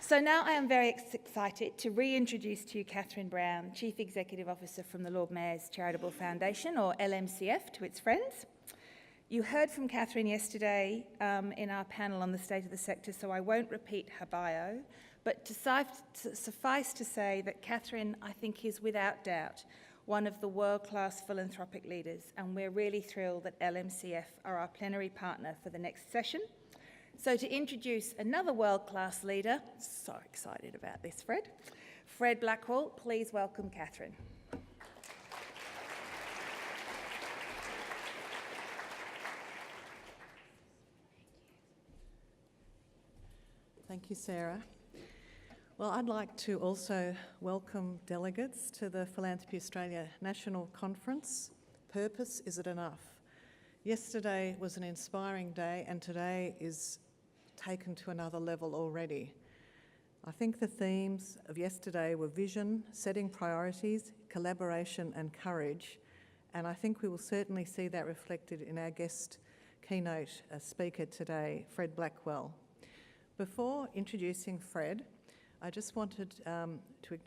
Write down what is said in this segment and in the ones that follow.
So now I am very excited to reintroduce to you Catherine Brown, Chief Executive Officer from the Lord Mayor's Charitable Foundation, or LMCF to its friends. You heard from Catherine yesterday in our panel on the state of the sector, so I won't repeat her bio, but to suffice to say that Catherine, I think, is without doubt one of the world-class philanthropic leaders, and we're really thrilled that LMCF are our plenary partner for the next session. So to introduce another world-class leader, so excited about this, Fred Blackwell, please welcome Catherine. Thank you, Sarah. Well, I'd like to also welcome delegates to the Philanthropy Australia National Conference. Purpose, is it enough? Yesterday was an inspiring day, and today is taken to another level already. I think the themes of yesterday were vision, setting priorities, collaboration and courage, and I think we will certainly see that reflected in our guest keynote speaker today, Fred Blackwell. Before introducing Fred, I just wanted to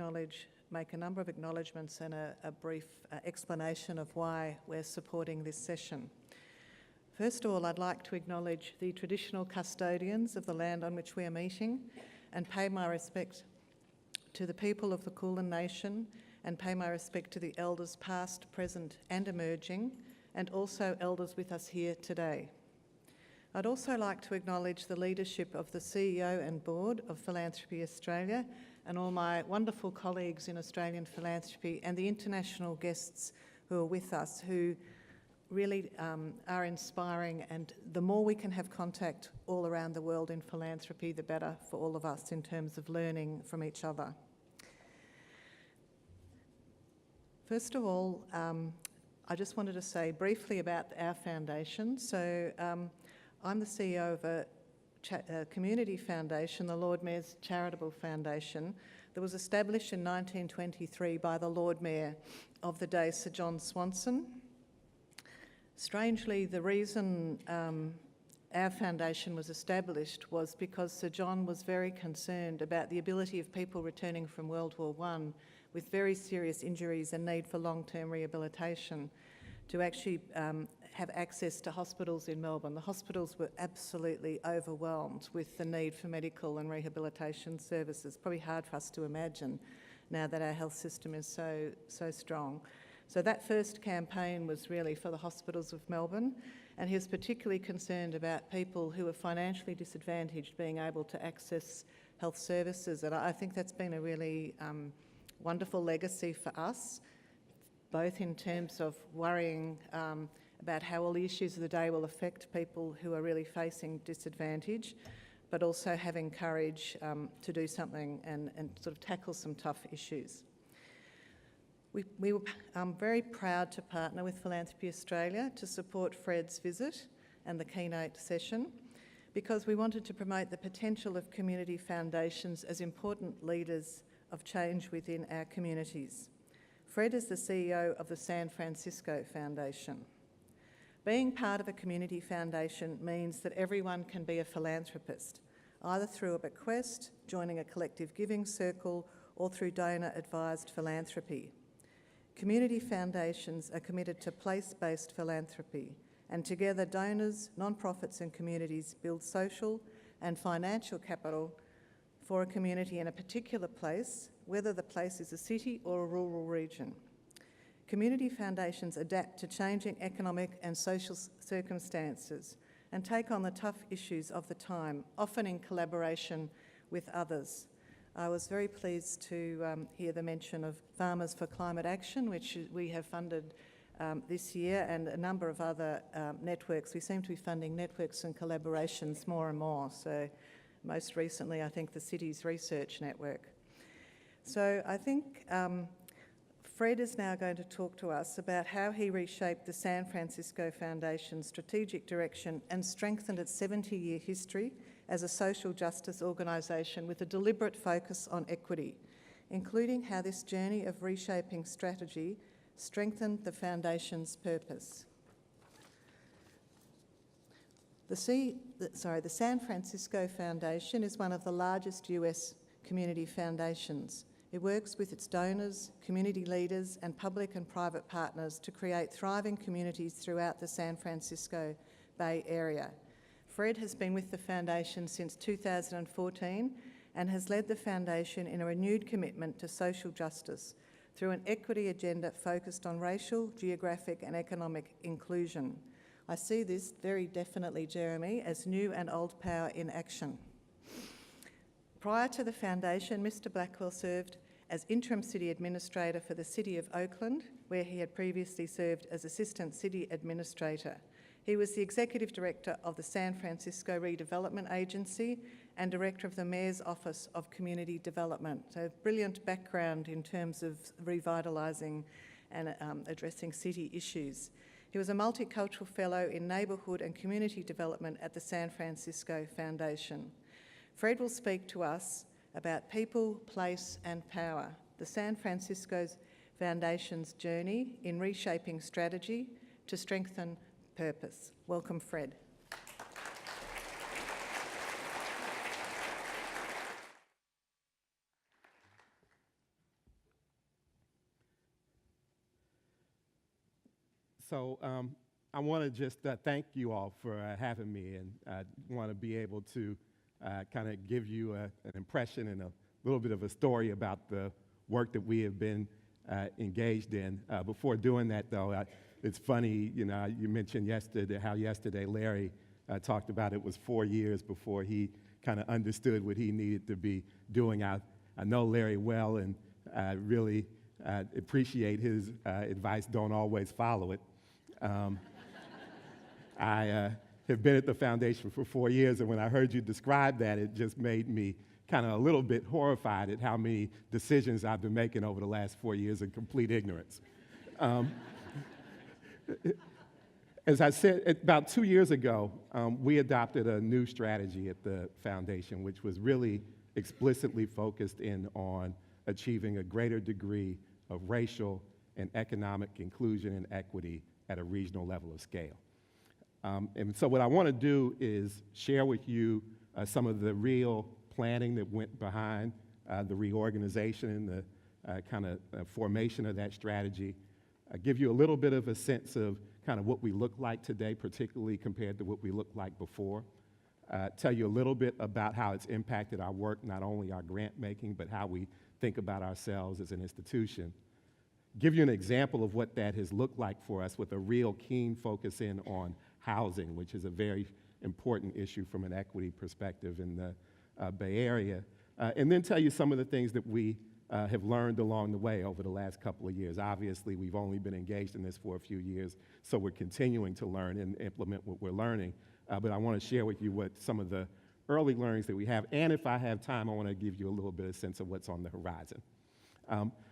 make a number of acknowledgements and a brief explanation of why we're supporting this session. First of all, I'd like to acknowledge the traditional custodians of the land on which we are meeting and pay my respect to the people of the Kulin Nation and pay my respect to the elders past, present and emerging, and also elders with us here today. I'd also like to acknowledge the leadership of the CEO and board of Philanthropy Australia and all my wonderful colleagues in Australian philanthropy and the international guests who are with us who really are inspiring, and the more we can have contact all around the world in philanthropy, the better for all of us in terms of learning from each other. First of all, I just wanted to say briefly about our foundation. So I'm the CEO of a community foundation, the Lord Mayor's Charitable Foundation, that was established in 1923 by the Lord Mayor of the day, Sir John Swanson. Strangely, the reason our foundation was established was because Sir John was very concerned about the ability of people returning from World War I with very serious injuries and need for long-term rehabilitation to actually have access to hospitals in Melbourne. The hospitals were absolutely overwhelmed with the need for medical and rehabilitation services. Probably hard for us to imagine now that our health system is so strong. So that first campaign was really for the hospitals of Melbourne, and he was particularly concerned about people who were financially disadvantaged being able to access health services. And I think that's been a really wonderful legacy for us, both in terms of worrying about how all the issues of the day will affect people who are really facing disadvantage, but also having courage to do something and sort of tackle some tough issues. We were very proud to partner with Philanthropy Australia to support Fred's visit and the keynote session because we wanted to promote the potential of community foundations as important leaders of change within our communities. Fred is the CEO of the San Francisco Foundation. Being part of a community foundation means that everyone can be a philanthropist, either through a bequest, joining a collective giving circle, or through donor-advised philanthropy. Community foundations are committed to place-based philanthropy, and together donors, non-profits and communities build social and financial capital for a community in a particular place, whether the place is a city or a rural region. Community foundations adapt to changing economic and social circumstances and take on the tough issues of the time, often in collaboration with others. I was very pleased to hear the mention of Farmers for Climate Action, which we have funded this year, and a number of other networks. We seem to be funding networks and collaborations more and more. So most recently, I think the Cities Research Network. So I think Fred is now going to talk to us about how he reshaped the San Francisco Foundation's strategic direction and strengthened its 70-year history as a social justice organisation with a deliberate focus on equity, including how this journey of reshaping strategy strengthened the Foundation's purpose. The San Francisco Foundation is one of the largest US community foundations. It works with its donors, community leaders, and public and private partners to create thriving communities throughout the San Francisco Bay Area. Fred has been with the foundation since 2014 and has led the foundation in a renewed commitment to social justice through an equity agenda focused on racial, geographic and economic inclusion. I see this very definitely, Jeremy, as new and old power in action. Prior to the foundation, Mr Blackwell served as Interim City Administrator for the City of Oakland, where he had previously served as Assistant City Administrator. He was the Executive Director of the San Francisco Redevelopment Agency and Director of the Mayor's Office of Community Development. So brilliant background in terms of revitalising and addressing city issues. He was a Multicultural Fellow in Neighbourhood and Community Development at the San Francisco Foundation. Fred will speak to us about people, place and power, the San Francisco Foundation's journey in reshaping strategy to strengthen purpose. Welcome, Fred. So I want to just thank you all for having me, and I want to be able to kind of give you an impression and a little bit of a story about the work that we have been engaged in. Before doing that, though, it's funny, you know, you mentioned yesterday how yesterday Larry talked about it was 4 years before he kind of understood what he needed to be doing. I know Larry well, and I really appreciate his advice. Don't always follow it. I have been at the foundation for 4 years, and when I heard you describe that, it just made me kind of a little bit horrified at how many decisions I've been making over the last 4 years in complete ignorance. As I said, about 2 years ago, we adopted a new strategy at the foundation, which was really explicitly focused in on achieving a greater degree of racial and economic inclusion and equity at a regional level of scale. And so what I want to do is share with you some of the real planning that went behind the reorganization and the kind of formation of that strategy. Give you a little bit of a sense of kind of what we look like today, particularly compared to what we looked like before. Tell you a little bit about how it's impacted our work, not only our grant making, but how we think about ourselves as an institution. Give you an example of what that has looked like for us with a real keen focus in on housing, which is a very important issue from an equity perspective in the Bay Area. And then tell you some of the things that we have learned along the way over the last couple of years. Obviously, we've only been engaged in this for a few years, so we're continuing to learn and implement what we're learning. But I want to share with you what some of the early learnings that we have, and if I have time, I want to give you a little bit of sense of what's on the horizon.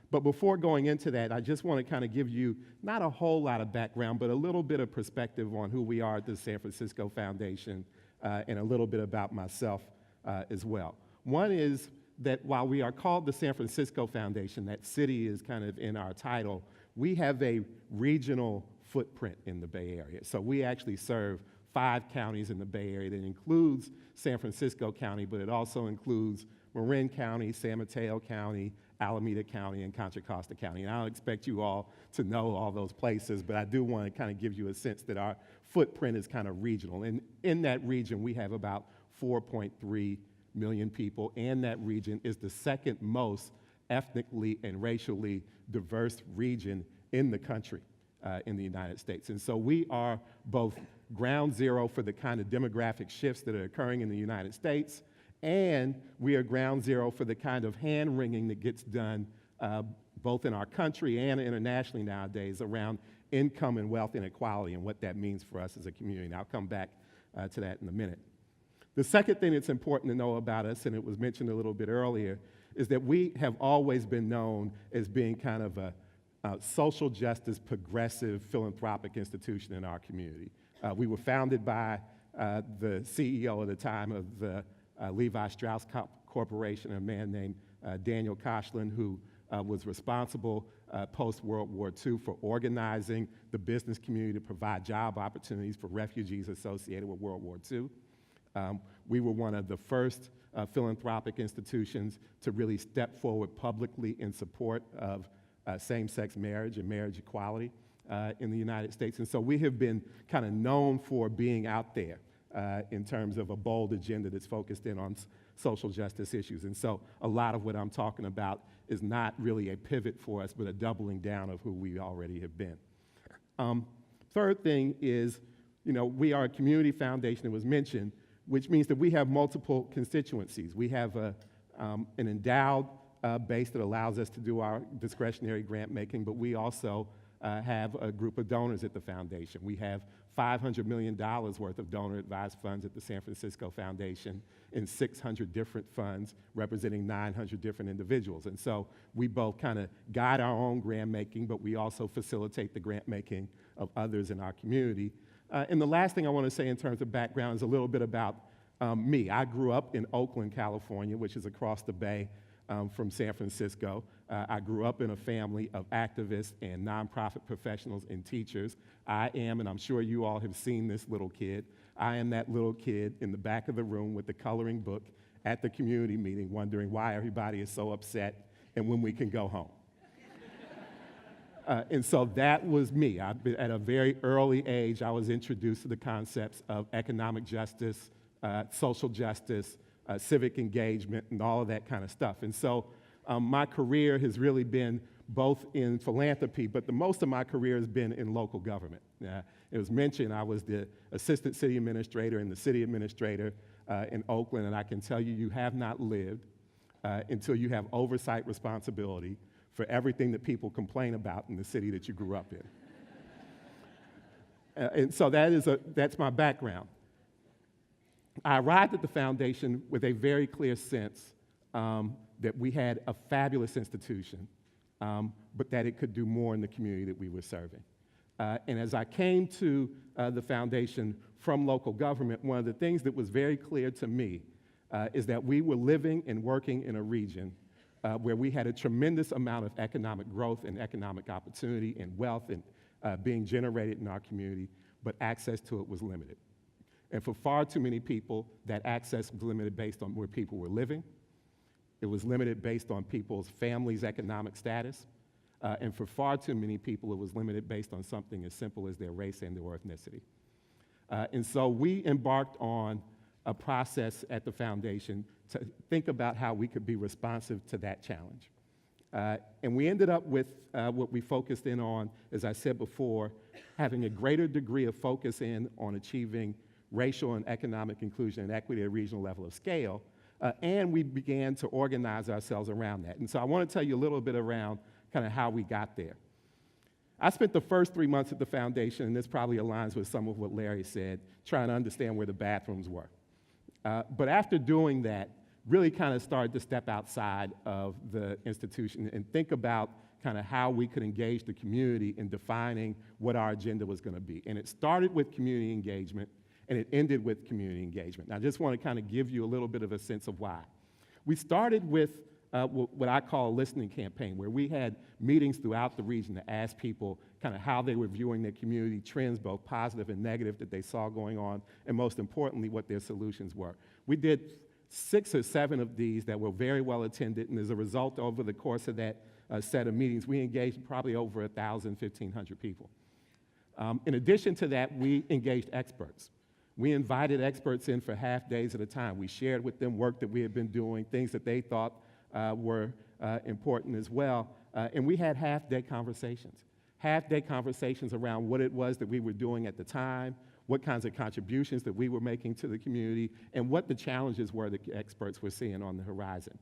But before going into that, I just want to kind of give you not a whole lot of background, but a little bit of perspective on who we are at the San Francisco Foundation, and a little bit about myself as well. One is that while we are called the San Francisco Foundation, that city is kind of in our title, we have a regional footprint in the Bay Area. So we actually serve 5 counties in the Bay Area. That includes San Francisco County, but it also includes Marin County, San Mateo County, Alameda County, and Contra Costa County. And I don't expect you all to know all those places, but I do want to kind of give you a sense that our footprint is kind of regional. And in that region, we have about 4.3 million people, and that region is the second most ethnically and racially diverse region in the country, in the United States. And so we are both ground zero for the kind of demographic shifts that are occurring in the United States, and we are ground zero for the kind of hand-wringing that gets done both in our country and internationally nowadays around income and wealth inequality and what that means for us as a community. And I'll come back to that in a minute. The second thing that's important to know about us, and it was mentioned a little bit earlier, is that we have always been known as being kind of a social justice, progressive, philanthropic institution in our community. We were founded by the CEO at the time of the Levi Strauss Corporation, a man named Daniel Koshland, who was responsible post-World War II for organizing the business community to provide job opportunities for refugees associated with World War II. We were one of the first philanthropic institutions to really step forward publicly in support of same-sex marriage and marriage equality in the United States. And so we have been kind of known for being out there in terms of a bold agenda that's focused in on social justice issues. And so a lot of what I'm talking about is not really a pivot for us, but a doubling down of who we already have been. Third thing is, we are a community foundation, it was mentioned, which means that we have multiple constituencies. We have an endowed base that allows us to do our discretionary grant making, but we also have a group of donors at the foundation. We have $500 million worth of donor-advised funds at the San Francisco Foundation in 600 different funds representing 900 different individuals. And so we both kind of guide our own grant making, but we also facilitate the grant making of others in our community. And the last thing I want to say in terms of background is a little bit about me. I grew up in Oakland, California, which is across the bay from San Francisco. I grew up in a family of activists and nonprofit professionals and teachers. I am, and I'm sure you all have seen this little kid, I am that little kid in the back of the room with the coloring book at the community meeting wondering why everybody is so upset and when we can go home. And so that was me. At a very early age, I was introduced to the concepts of economic justice, social justice, civic engagement, and all of that kind of stuff. And so my career has really been both in philanthropy, but the most of my career has been in local government. It was mentioned I was the assistant city administrator and the city administrator in Oakland, and I can tell you, you have not lived until you have oversight responsibility for everything that people complain about in the city that you grew up in. And so that's my background. I arrived at the foundation with a very clear sense that we had a fabulous institution, but that it could do more in the community that we were serving. And as I came to the foundation from local government, one of the things that was very clear to me is that we were living and working in a region where we had a tremendous amount of economic growth and economic opportunity and wealth and being generated in our community, but access to it was limited. And for far too many people, that access was limited based on where people were living. It was limited based on people's families' economic status. And for far too many people, it was limited based on something as simple as their race and their ethnicity. And so we embarked on a process at the foundation to think about how we could be responsive to that challenge. And we ended up with what we focused in on, as I said before, having a greater degree of focus in on achieving racial and economic inclusion and equity at a regional level of scale, and we began to organize ourselves around that. And so I want to tell you a little bit around kind of how we got there. I spent the first 3 months at the foundation, and this probably aligns with some of what Larry said, trying to understand where the bathrooms were. But after doing that, really kind of started to step outside of the institution and think about kind of how we could engage the community in defining what our agenda was going to be. And it started with community engagement, and it ended with community engagement. And I just want to kind of give you a little bit of a sense of why. We started with what I call a listening campaign, where we had meetings throughout the region to ask people kind of how they were viewing their community trends, both positive and negative, that they saw going on, and most importantly, what their solutions were. We did 6 or 7 of these that were very well attended, and as a result, over the course of that set of meetings, we engaged probably over 1,000, 1,500 people. In addition to that, we engaged experts. We invited experts in for half days at a time. We shared with them work that we had been doing, things that they thought were important as well. And we had half-day conversations around what it was that we were doing at the time, what kinds of contributions that we were making to the community, and what the challenges were that experts were seeing on the horizon.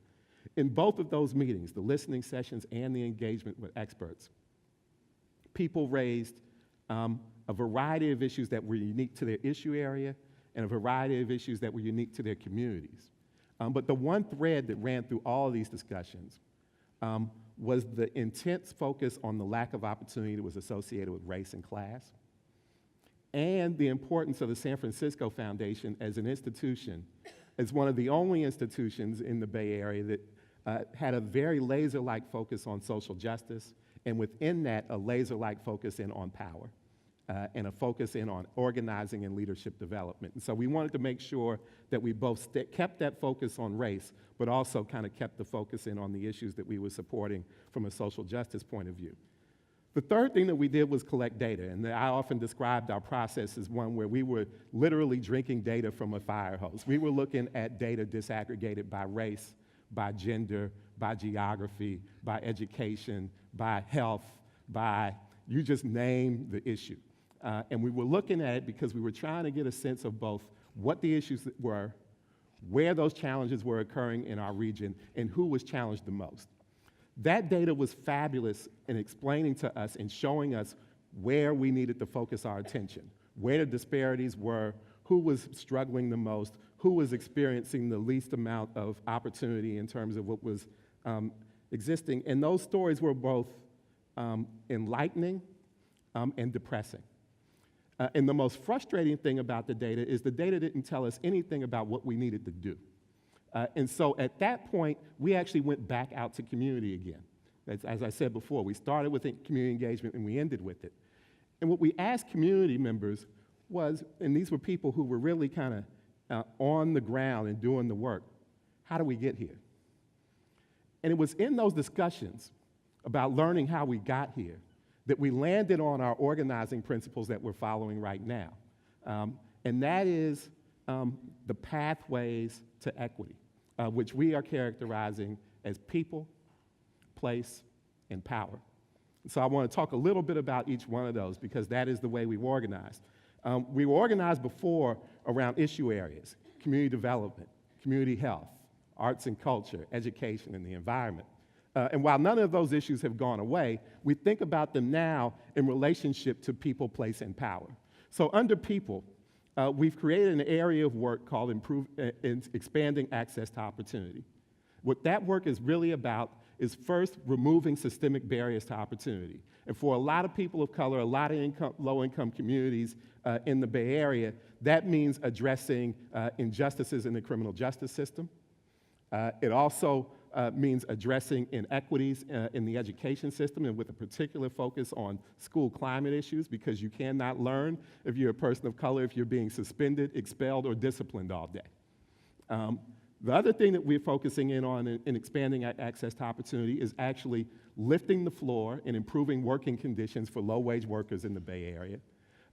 In both of those meetings, the listening sessions and the engagement with experts, people raised a variety of issues that were unique to their issue area and a variety of issues that were unique to their communities. But the one thread that ran through all of these discussions was the intense focus on the lack of opportunity that was associated with race and class, and the importance of the San Francisco Foundation as an institution, as one of the only institutions in the Bay Area that had a very laser-like focus on social justice, and within that, a laser-like focus in on power. and a focus in on organizing and leadership development. And so we wanted to make sure that we both kept that focus on race, but also kind of kept the focus in on the issues that we were supporting from a social justice point of view. The third thing that we did was collect data, and I often described our process as one where we were literally drinking data from a fire hose. We were looking at data disaggregated by race, by gender, by geography, by education, by health, by, you just name the issue. And we were looking at it because we were trying to get a sense of both what the issues were, where those challenges were occurring in our region, and who was challenged the most. That data was fabulous in explaining to us and showing us where we needed to focus our attention, where the disparities were, who was struggling the most, who was experiencing the least amount of opportunity in terms of what was existing. And those stories were both enlightening and depressing. And the most frustrating thing about the data is the data didn't tell us anything about what we needed to do. And so at that point, we actually went back out to community again. As I said before, we started with community engagement and we ended with it. And what we asked community members was, and these were people who were really kind of on the ground and doing the work, how do we get here? And it was in those discussions about learning how we got here that we landed on our organizing principles that we're following right now. And that is the pathways to equity, which we are characterizing as people, place, and power. So I want to talk a little bit about each one of those because that is the way we've organized. We were organized before around issue areas: community development, community health, arts and culture, education, and the environment. And while none of those issues have gone away, we think about them now in relationship to people, place, and power. So under people, we've created an area of work called expanding access to opportunity. What that work is really about is first removing systemic barriers to opportunity. And for a lot of people of color, a lot of low-income communities in the Bay Area, that means addressing injustices in the criminal justice system. It also means addressing inequities in the education system, and with a particular focus on school climate issues, because you cannot learn if you're a person of color if you're being suspended, expelled, or disciplined all day. The other thing that we're focusing in on in expanding access to opportunity is actually lifting the floor and improving working conditions for low-wage workers in the Bay Area.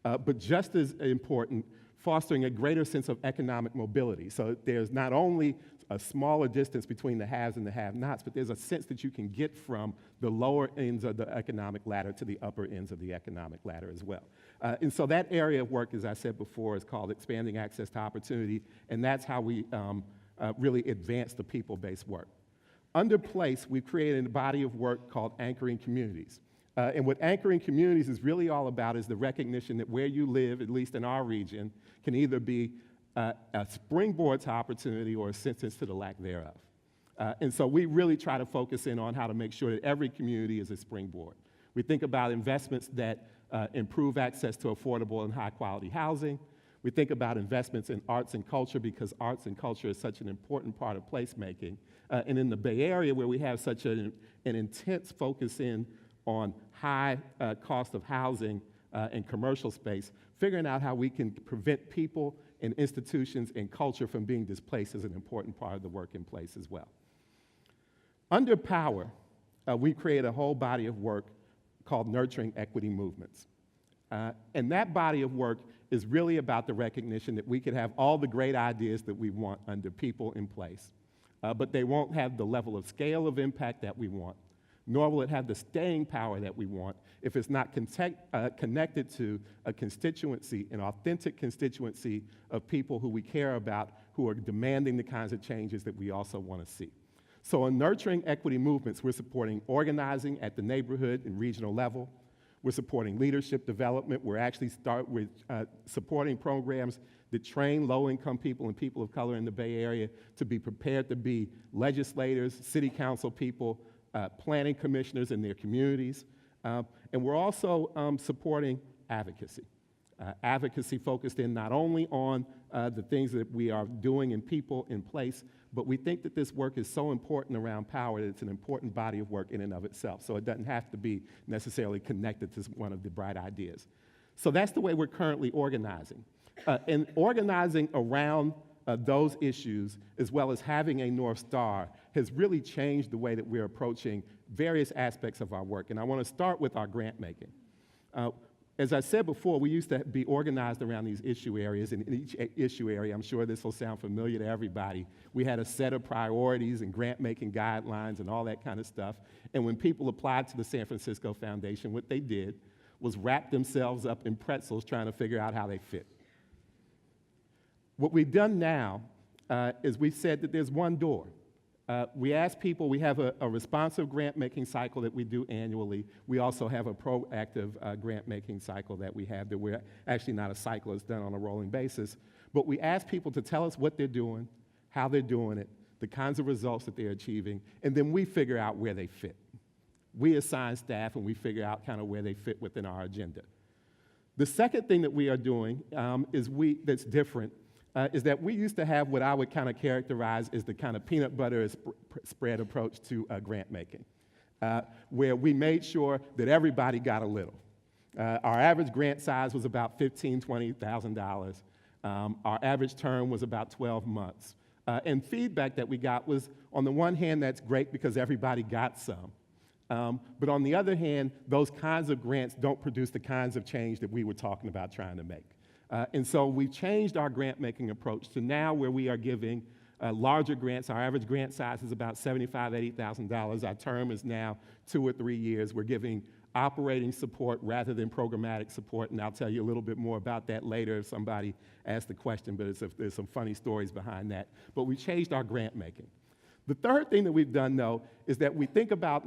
But just as important, fostering a greater sense of economic mobility. So there's not only a smaller distance between the haves and the have-nots, but there's a sense that you can get from the lower ends of the economic ladder to the upper ends of the economic ladder as well. And so that area of work, as I said before, is called expanding access to opportunity, and that's how we really advance the people-based work. Under place, we've created a body of work called anchoring communities. And what anchoring communities is really all about is the recognition that where you live, at least in our region, can either be a springboard to opportunity or a sentence to the lack thereof. And so we really try to focus in on how to make sure that every community is a springboard. We think about investments that improve access to affordable and high-quality housing. We think about investments in arts and culture because arts and culture is such an important part of placemaking. And in the Bay Area, where we have such an intense focus in on high cost of housing and commercial space, figuring out how we can prevent people and institutions and culture from being displaced is an important part of the work in place as well. Under power, we create a whole body of work called Nurturing Equity Movements. And that body of work is really about the recognition that we could have all the great ideas that we want under people in place, but they won't have the level of scale of impact that we want, nor will it have the staying power that we want if it's not connected to a constituency, an authentic constituency of people who we care about, who are demanding the kinds of changes that we also want to see. So in Nurturing Equity Movements, we're supporting organizing at the neighborhood and regional level. We're supporting leadership development. We're actually supporting programs that train low-income people and people of color in the Bay Area to be prepared to be legislators, city council people, planning commissioners in their communities. And we're also supporting advocacy. Advocacy focused in not only on the things that we are doing in people in place, but we think that this work is so important around power that it's an important body of work in and of itself. So it doesn't have to be necessarily connected to one of the bright ideas. So that's the way we're currently organizing. And organizing around those issues, as well as having a North Star, has really changed the way that we're approaching various aspects of our work. And I want to start with our grant making. As I said before, we used to be organized around these issue areas, and in each issue area, I'm sure this will sound familiar to everybody, we had a set of priorities and grant-making guidelines and all that kind of stuff. And when people applied to the San Francisco Foundation, what they did was wrap themselves up in pretzels trying to figure out how they fit. What we've done now is we've said that there's one door. We ask people, we have a responsive grant-making cycle that we do annually. We also have a proactive grant-making cycle that we have that we're actually not a cycle, it's done on a rolling basis. But we ask people to tell us what they're doing, how they're doing it, the kinds of results that they're achieving, and then we figure out where they fit. We assign staff and we figure out kind of where they fit within our agenda. The second thing that we are doing that's different is that we used to have what I would kind of characterize as the kind of peanut butter spread approach to grant making, where we made sure that everybody got a little. Our average grant size was about $15,000, $20,000. Our average term was about 12 months. And feedback that we got was, on the one hand, that's great because everybody got some. But on the other hand, those kinds of grants don't produce the kinds of change that we were talking about trying to make. And so we've changed our grant-making approach to now where we are giving larger grants. Our average grant size is about $75,000, $80,000. Our term is now 2 or 3 years. We're giving operating support rather than programmatic support, and I'll tell you a little bit more about that later if somebody asks the question, but there's some funny stories behind that. But we changed our grant-making. The third thing that we've done, though, is that we think about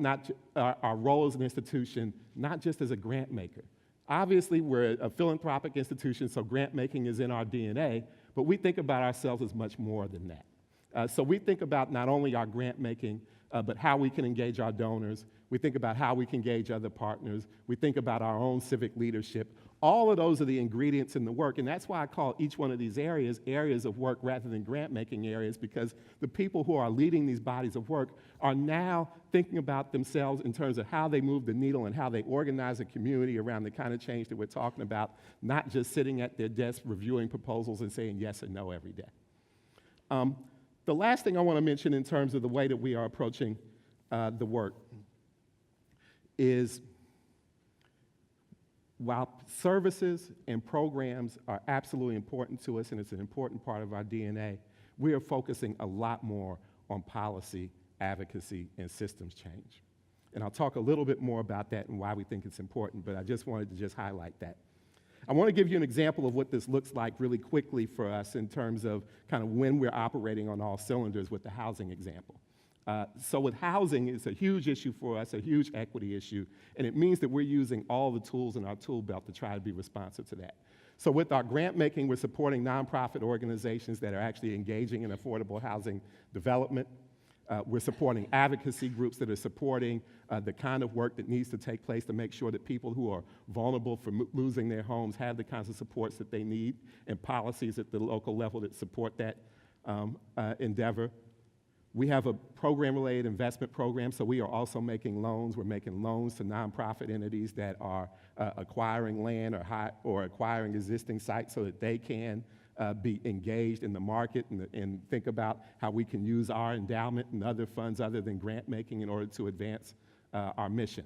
our role as an institution not just as a grant maker. Obviously, we're a philanthropic institution, so grant making is in our DNA, but we think about ourselves as much more than that. So we think about not only our grant making, but how we can engage our donors. We think about how we can engage other partners. We think about our own civic leadership. All of those are the ingredients in the work, and that's why I call each one of these areas areas of work rather than grant-making areas, because the people who are leading these bodies of work are now thinking about themselves in terms of how they move the needle and how they organize a community around the kind of change that we're talking about, not just sitting at their desk reviewing proposals and saying yes and no every day. The last thing I want to mention in terms of the way that we are approaching the work is, while services and programs are absolutely important to us and it's an important part of our DNA, we are focusing a lot more on policy, advocacy, and systems change. And I'll talk a little bit more about that and why we think it's important, but I just wanted to highlight that. I want to give you an example of what this looks like really quickly for us in terms of kind of when we're operating on all cylinders with the housing example. So with housing, it's a huge issue for us, a huge equity issue, and it means that we're using all the tools in our tool belt to try to be responsive to that. So with our grant making, we're supporting nonprofit organizations that are actually engaging in affordable housing development. We're supporting advocacy groups that are supporting the kind of work that needs to take place to make sure that people who are vulnerable for losing their homes have the kinds of supports that they need and policies at the local level that support that endeavor. We have a program-related investment program, so we are also making loans. We're making loans to nonprofit entities that are acquiring land or acquiring existing sites so that they can be engaged in the market and think about how we can use our endowment and other funds other than grant making in order to advance our mission.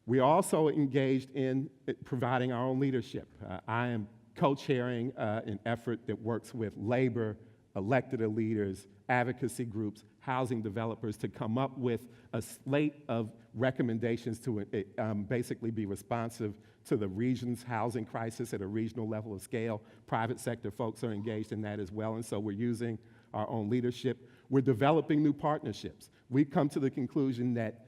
We are also engaged in providing our own leadership. I am co-chairing an effort that works with labor, elected leaders, advocacy groups, housing developers to come up with a slate of recommendations to basically be responsive to the region's housing crisis at a regional level of scale. Private sector folks are engaged in that as well, and so we're using our own leadership. We're developing new partnerships. We've come to the conclusion that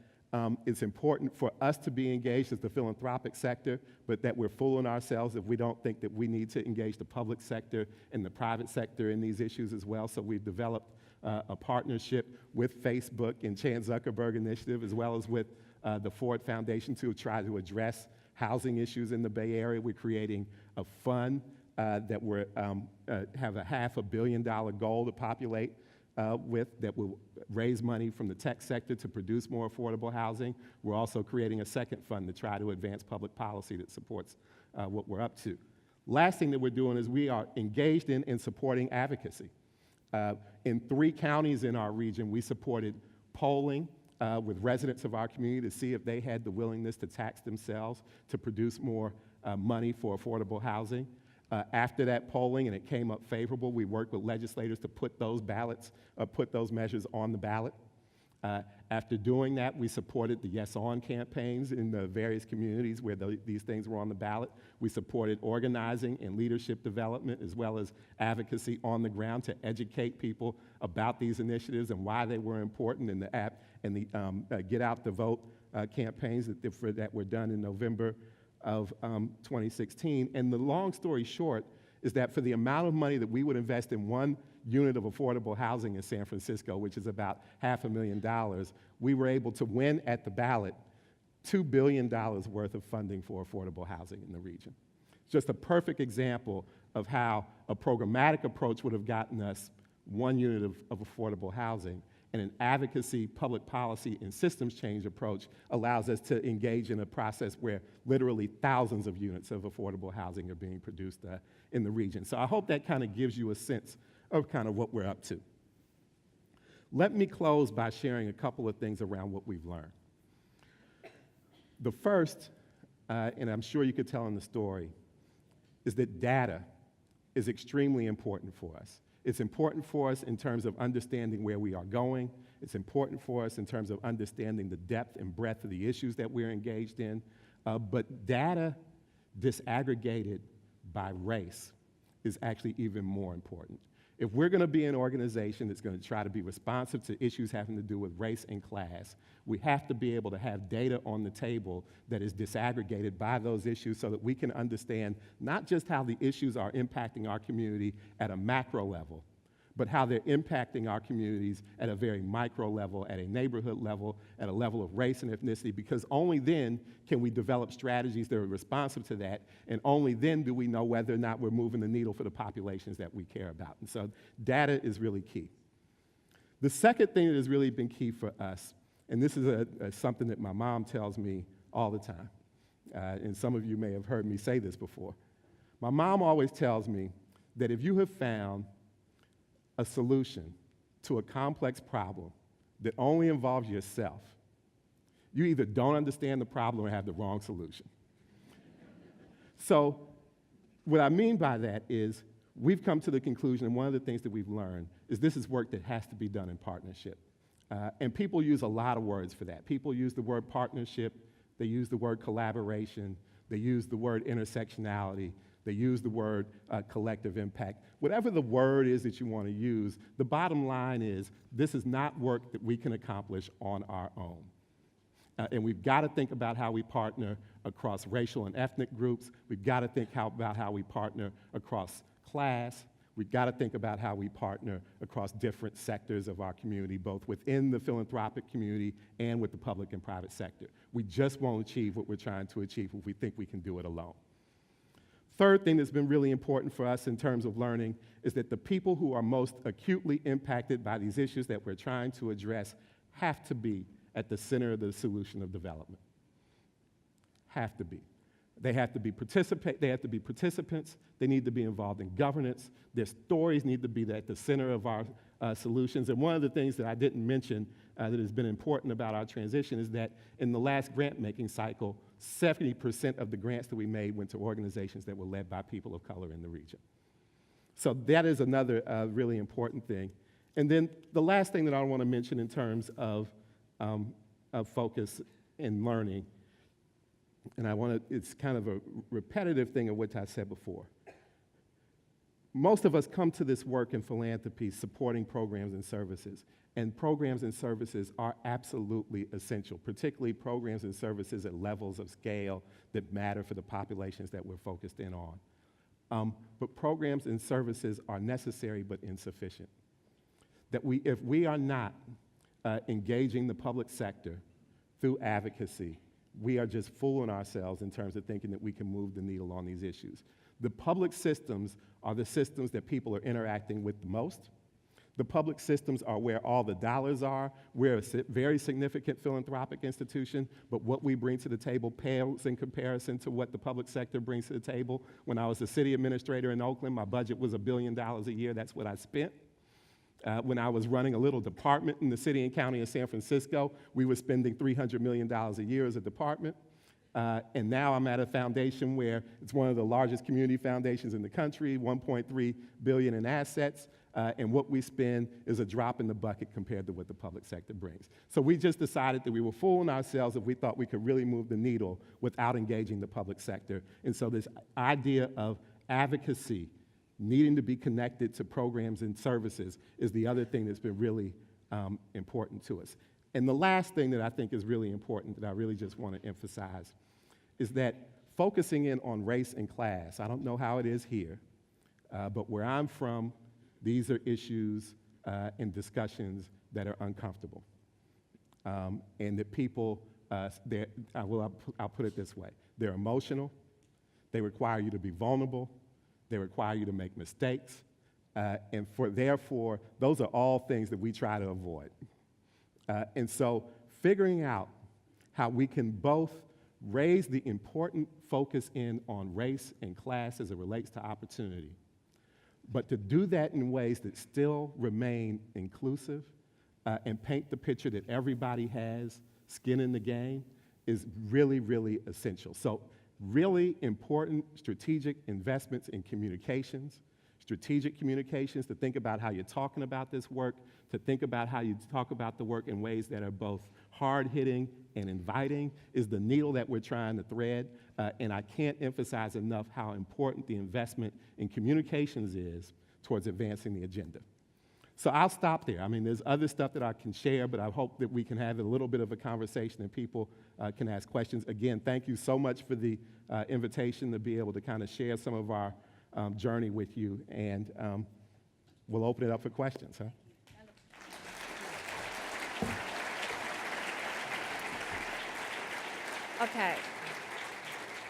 it's important for us to be engaged as the philanthropic sector, but that we're fooling ourselves if we don't think that we need to engage the public sector and the private sector in these issues as well. So we've developed a partnership with Facebook and Chan Zuckerberg Initiative, as well as with the Ford Foundation to try to address housing issues in the Bay Area. We're creating a fund that we have a $500 million goal to populate with, that will raise money from the tech sector to produce more affordable housing. We're also creating a second fund to try to advance public policy that supports what we're up to. Last thing that we're doing is we are engaged in and supporting advocacy. In 3 counties in our region, we supported polling with residents of our community to see if they had the willingness to tax themselves to produce more money for affordable housing. After that polling, and it came up favorable, we worked with legislators to put those put those measures on the ballot. After doing that, we supported the Yes On campaigns in the various communities where these things were on the ballot. We supported organizing and leadership development as well as advocacy on the ground to educate people about these initiatives and why they were important, and the Get Out the Vote campaigns that were done in November of 2016. And the long story short is that for the amount of money that we would invest in one unit of affordable housing in San Francisco, which is about $500,000, we were able to win at the ballot $2 billion worth of funding for affordable housing in the region. It's just a perfect example of how a programmatic approach would have gotten us one unit of affordable housing, and an advocacy, public policy, and systems change approach allows us to engage in a process where literally thousands of units of affordable housing are being produced in the region. So I hope that kind of gives you a sense of kind of what we're up to. Let me close by sharing a couple of things around what we've learned. The first, and I'm sure you could tell in the story, is that data is extremely important for us. It's important for us in terms of understanding where we are going. It's important for us in terms of understanding the depth and breadth of the issues that we're engaged in. But data disaggregated by race is actually even more important. If we're going to be an organization that's going to try to be responsive to issues having to do with race and class, we have to be able to have data on the table that is disaggregated by those issues so that we can understand not just how the issues are impacting our community at a macro level, but how they're impacting our communities at a very micro level, at a neighborhood level, at a level of race and ethnicity, because only then can we develop strategies that are responsive to that, and only then do we know whether or not we're moving the needle for the populations that we care about. And so data is really key. The second thing that has really been key for us, and this is something that my mom tells me all the time, and some of you may have heard me say this before. My mom always tells me that if you have found a solution to a complex problem that only involves yourself, you either don't understand the problem or have the wrong solution. So what I mean by that is we've come to the conclusion, and one of the things that we've learned is this is work that has to be done in partnership. And people use a lot of words for that. People use the word partnership, they use the word collaboration, they use the word intersectionality, they use the word collective impact. Whatever the word is that you want to use, the bottom line is this is not work that we can accomplish on our own. And we've got to think about how we partner across racial and ethnic groups. We've got to think about how we partner across class. We've got to think about how we partner across different sectors of our community, both within the philanthropic community and with the public and private sector. We just won't achieve what we're trying to achieve if we think we can do it alone. Third thing that's been really important for us in terms of learning is that the people who are most acutely impacted by these issues that we're trying to address have to be at the center of the solution of development. Have to be. They have to be participants. They need to be involved in governance. Their stories need to be at the center of our solutions. And one of the things that I didn't mention that has been important about our transition is that in the last grant-making cycle, 70% of the grants that we made went to organizations that were led by people of color in the region. So that is another really important thing. And then the last thing that I want to mention in terms of focus and learning, and it's kind of a repetitive thing of what I said before. Most of us come to this work in philanthropy supporting programs and services, and programs and services are absolutely essential, particularly programs and services at levels of scale that matter for the populations that we're focused in on. But programs and services are necessary but insufficient. That if we are not engaging the public sector through advocacy, we are just fooling ourselves in terms of thinking that we can move the needle on these issues. The public systems are the systems that people are interacting with the most. The public systems are where all the dollars are. We're a very significant philanthropic institution, but what we bring to the table pales in comparison to what the public sector brings to the table. When I was the city administrator in Oakland, my budget was $1 billion a year. That's what I spent. When I was running a little department in the city and county of San Francisco, we were spending $300 million a year as a department. And now I'm at a foundation where it's one of the largest community foundations in the country, $1.3 billion in assets, and what we spend is a drop in the bucket compared to what the public sector brings. So we just decided that we were fooling ourselves if we thought we could really move the needle without engaging the public sector. And so this idea of advocacy, needing to be connected to programs and services, is the other thing that's been really important to us. And the last thing that I think is really important that I really just want to emphasize is that focusing in on race and class, I don't know how it is here, but where I'm from, these are issues and discussions that are uncomfortable. And that people, I'll put it this way, they're emotional, they require you to be vulnerable, they require you to make mistakes, and therefore, those are all things that we try to avoid. And so figuring out how we can both raise the important focus in on race and class as it relates to opportunity, but to do that in ways that still remain inclusive and paint the picture that everybody has skin in the game is really, really essential. So really important strategic investments in communications, strategic communications, to think about how you're talking about this work, to think about how you talk about the work in ways that are both hard-hitting and inviting, is the needle that we're trying to thread. And I can't emphasize enough how important the investment in communications is towards advancing the agenda. So I'll stop there. I mean, there's other stuff that I can share, but I hope that we can have a little bit of a conversation and people can ask questions. Again, thank you so much for the invitation to be able to kind of share some of our journey with you, and we'll open it up for questions, huh? Okay.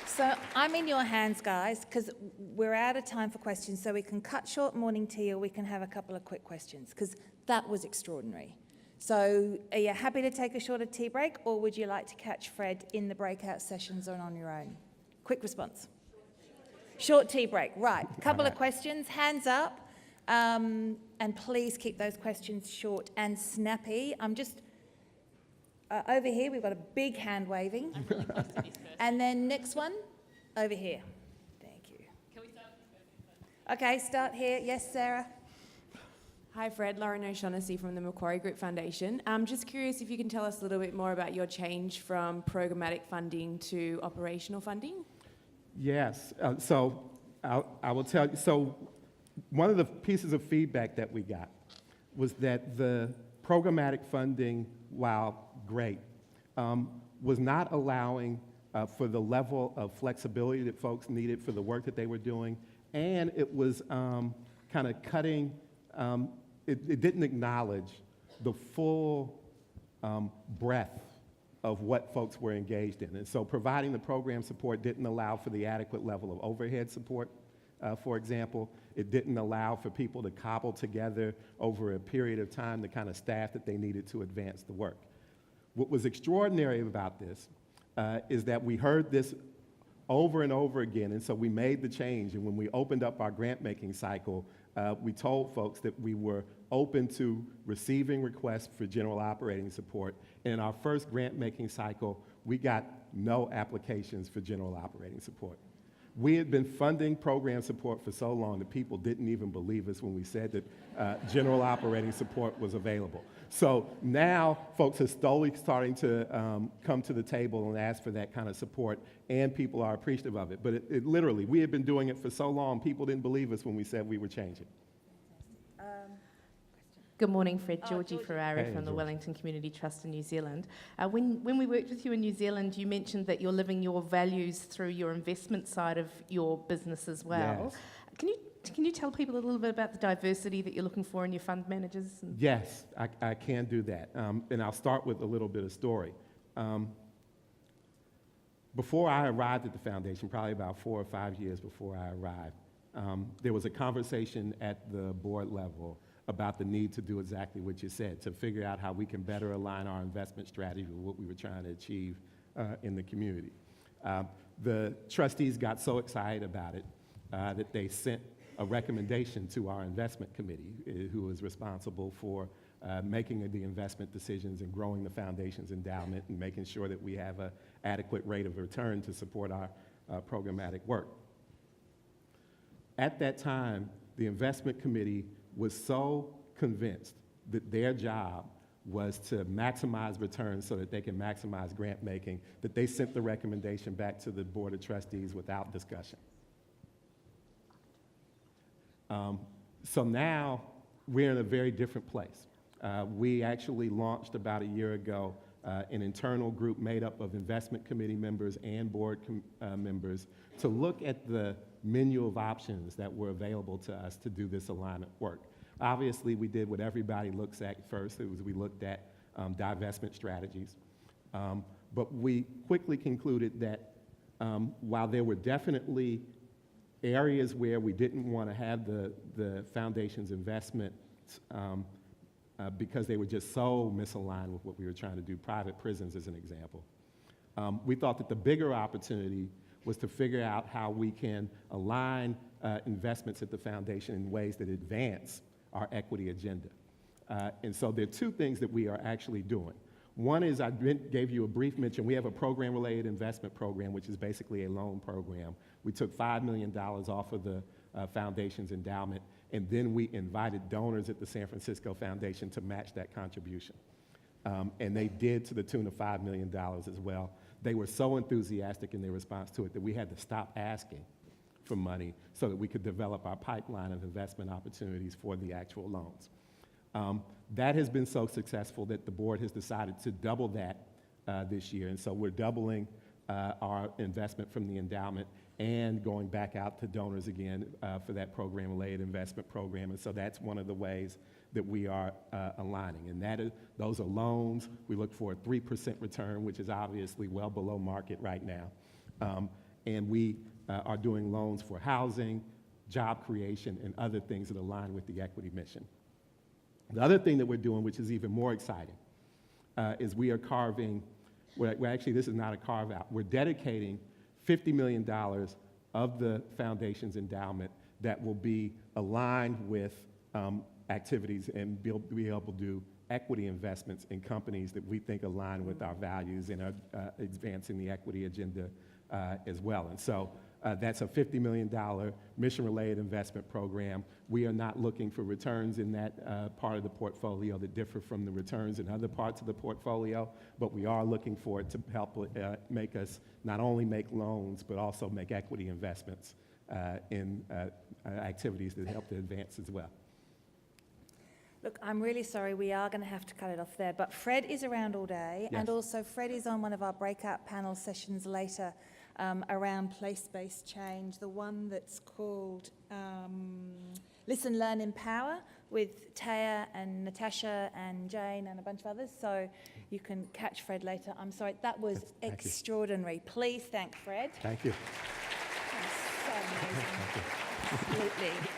So I'm in your hands, guys, because we're out of time for questions, so we can cut short morning tea or we can have a couple of quick questions, because that was extraordinary. So are you happy to take a shorter tea break, or would you like to catch Fred in the breakout sessions or on your own? Quick response. Short tea break, right. Couple of questions, hands up, and please keep those questions short and snappy. I'm just, over here, we've got a big hand waving. I'm really close to this person. And then next one, over here. Thank you. Can we start with this person? Okay, start here. Yes, Sarah? Hi Fred, Lauren O'Shaughnessy from the Macquarie Group Foundation. I'm just curious if you can tell us a little bit more about your change from programmatic funding to operational funding. Yes, so I will tell you, so one of the pieces of feedback that we got was that the programmatic funding, while great, was not allowing for the level of flexibility that folks needed for the work that they were doing, and it was kind of cutting, it didn't acknowledge the full breadth of what folks were engaged in. And so providing the program support didn't allow for the adequate level of overhead support, for example. It didn't allow for people to cobble together over a period of time the kind of staff that they needed to advance the work. What was extraordinary about this is that we heard this over and over again, and so we made the change. And when we opened up our grant-making cycle, we told folks that we were open to receiving requests for general operating support. And in our first grant-making cycle, we got no applications for general operating support. We had been funding program support for so long that people didn't even believe us when we said that general operating support was available. So now folks are slowly starting to come to the table and ask for that kind of support, and people are appreciative of it. But it literally, we had been doing it for so long, people didn't believe us when we said we were changing. Good morning, Fred. Georgie Georgie. Ferrari Hey, from the Georgie. Wellington Community Trust in New Zealand. When we worked with you in New Zealand, you mentioned that you're living your values through your investment side of your business as well. Yes. Can you tell people a little bit about the diversity that you're looking for in your fund managers? Yes, I can do that. And I'll start with a little bit of story. Before I arrived at the foundation, probably about 4 or 5 years before I arrived, there was a conversation at the board level about the need to do exactly what you said, to figure out how we can better align our investment strategy with what we were trying to achieve in the community. The trustees got so excited about it that they sent a recommendation to our investment committee, who is responsible for making the investment decisions and growing the foundation's endowment and making sure that we have an adequate rate of return to support our programmatic work. At that time, the investment committee was so convinced that their job was to maximize returns so that they can maximize grant making, that they sent the recommendation back to the Board of Trustees without discussion. So now we're in a very different place. We actually launched about a year ago an internal group made up of investment committee members and board members to look at the menu of options that were available to us to do this alignment work. Obviously, we did what everybody looks at first. It was we looked at divestment strategies. But we quickly concluded that while there were definitely areas where we didn't want to have the foundation's investment because they were just so misaligned with what we were trying to do, private prisons as an example, we thought that the bigger opportunity was to figure out how we can align investments at the foundation in ways that advance our equity agenda. And so there are two things that we are actually doing. One is I gave you a brief mention. We have a program-related investment program, which is basically a loan program. We took $5 million off of the foundation's endowment, and then we invited donors at the San Francisco Foundation to match that contribution. And they did to the tune of $5 million as well. They were so enthusiastic in their response to it that we had to stop asking for money so that we could develop our pipeline of investment opportunities for the actual loans. That has been so successful that the board has decided to double that this year. And so we're doubling our investment from the endowment and going back out to donors again for that program-related investment program. And so that's one of the ways that we are aligning. And those are loans. We look for a 3% return, which is obviously well below market right now. And we are doing loans for housing, job creation, and other things that align with the equity mission. The other thing that we're doing, which is even more exciting, is we are carving, well, actually this is not a carve out, we're dedicating $50 million of the foundation's endowment that will be aligned with activities and be able to do equity investments in companies that we think align with our values and are advancing the equity agenda as well. And so that's a $50 million mission-related investment program. We are not looking for returns in that part of the portfolio that differ from the returns in other parts of the portfolio, but we are looking for it to help make us not only make loans, but also make equity investments in activities that help to advance as well. Look, I'm really sorry, we are going to have to cut it off there, but Fred is around all day, Yes. and also Fred is on one of our breakout panel sessions later around place-based change, the one that's called Listen, Learn, Empower, with Taya and Natasha and Jane and a bunch of others, so you can catch Fred later. I'm sorry, that was extraordinary. Please thank Fred. Thank you. That was so amazing. Absolutely.